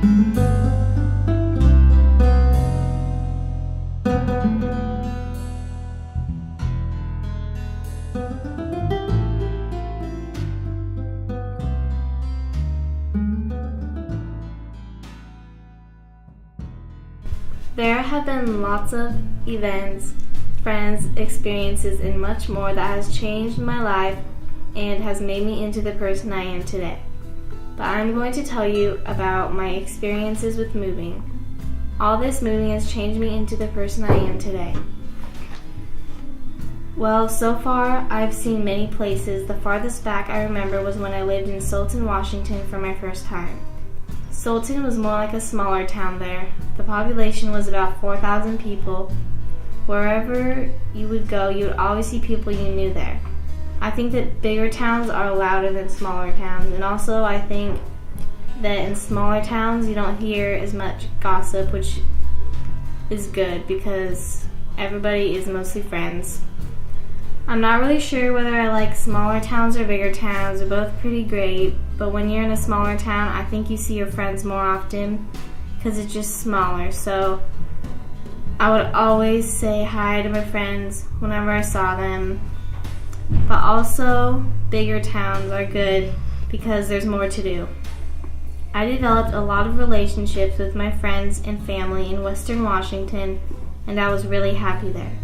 There have been lots of events, friends, experiences, and much more that has changed my life and has made me into the person I am today. But I'm going to tell you about my experiences with moving. All this moving has changed me into the person I am today. Well, so far I've seen many places. The farthest back I remember was when I lived in Sultan, Washington for my first time. Sultan was more like a smaller town there. The population was about 4,000 people. Wherever you would go, you would always see people you knew there. I think that bigger towns are louder than smaller towns, and also I think that in smaller towns you don't hear as much gossip, which is good because everybody is mostly friends. I'm not really sure whether I like smaller towns or bigger towns. They're both pretty great, but when you're in a smaller town, I think you see your friends more often because it's just smaller. So I would always say hi to my friends whenever I saw them. But also, bigger towns are good because there's more to do. I developed a lot of relationships with my friends and family in Western Washington, and I was really happy there.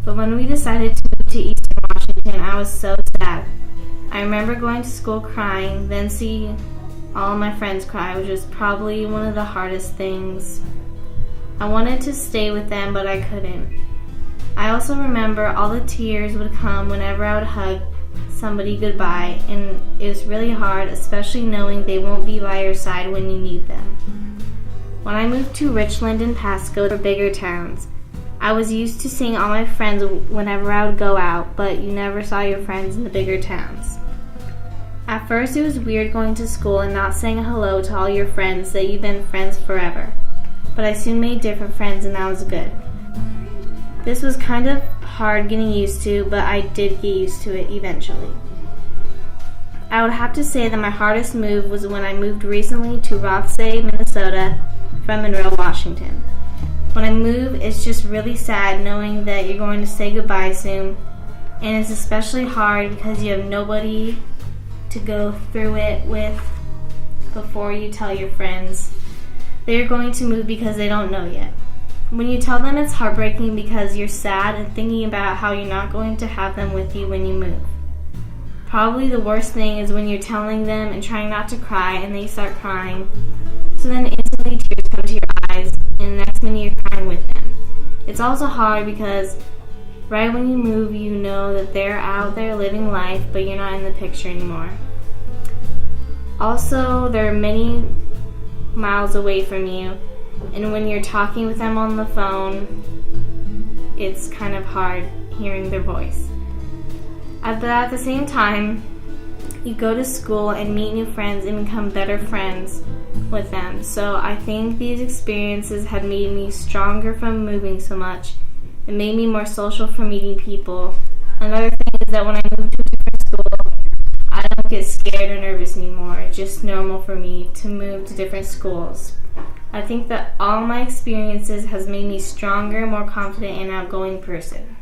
But when we decided to move to Eastern Washington, I was so sad. I remember going to school crying, then see all of my friends cry, which was probably one of the hardest things. I wanted to stay with them, but I couldn't. I also remember all the tears would come whenever I would hug somebody goodbye, and it was really hard, especially knowing they won't be by your side when you need them. When I moved to Richland and Pasco, for bigger towns, I was used to seeing all my friends whenever I would go out, but you never saw your friends in the bigger towns. At first it was weird going to school and not saying hello to all your friends that you've been friends forever, but I soon made different friends and that was good. This was kind of hard getting used to, but I did get used to it eventually. I would have to say that my hardest move was when I moved recently to Rothsay, Minnesota from Monroe, Washington. When I move, it's just really sad knowing that you're going to say goodbye soon, and it's especially hard because you have nobody to go through it with before you tell your friends that you're going to move because they don't know yet. When you tell them, it's heartbreaking because you're sad and thinking about how you're not going to have them with you when you move. Probably the worst thing is when you're telling them and trying not to cry and they start crying. So then instantly tears come to your eyes and the next minute you're crying with them. It's also hard because right when you move, you know that they're out there living life, but you're not in the picture anymore. Also, they're many miles away from you, and when you're talking with them on the phone, it's kind of hard hearing their voice. But at the same time, you go to school and meet new friends and become better friends with them. So I think these experiences have made me stronger from moving so much. It made me more social for meeting people. Another thing is that when I move to a different school, I don't get scared or nervous anymore. It's just normal for me to move to different schools. I think that all my experiences has made me stronger, more confident, and outgoing person.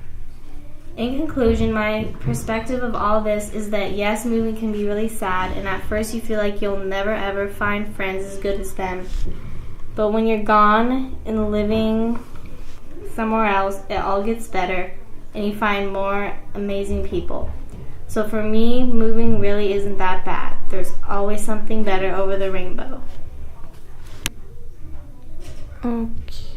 In conclusion, my perspective of all this is that yes, moving can be really sad, and at first you feel like you'll never ever find friends as good as them. But when you're gone and living somewhere else, it all gets better, and you find more amazing people. So for me, moving really isn't that bad. There's always something better over the rainbow. Okay.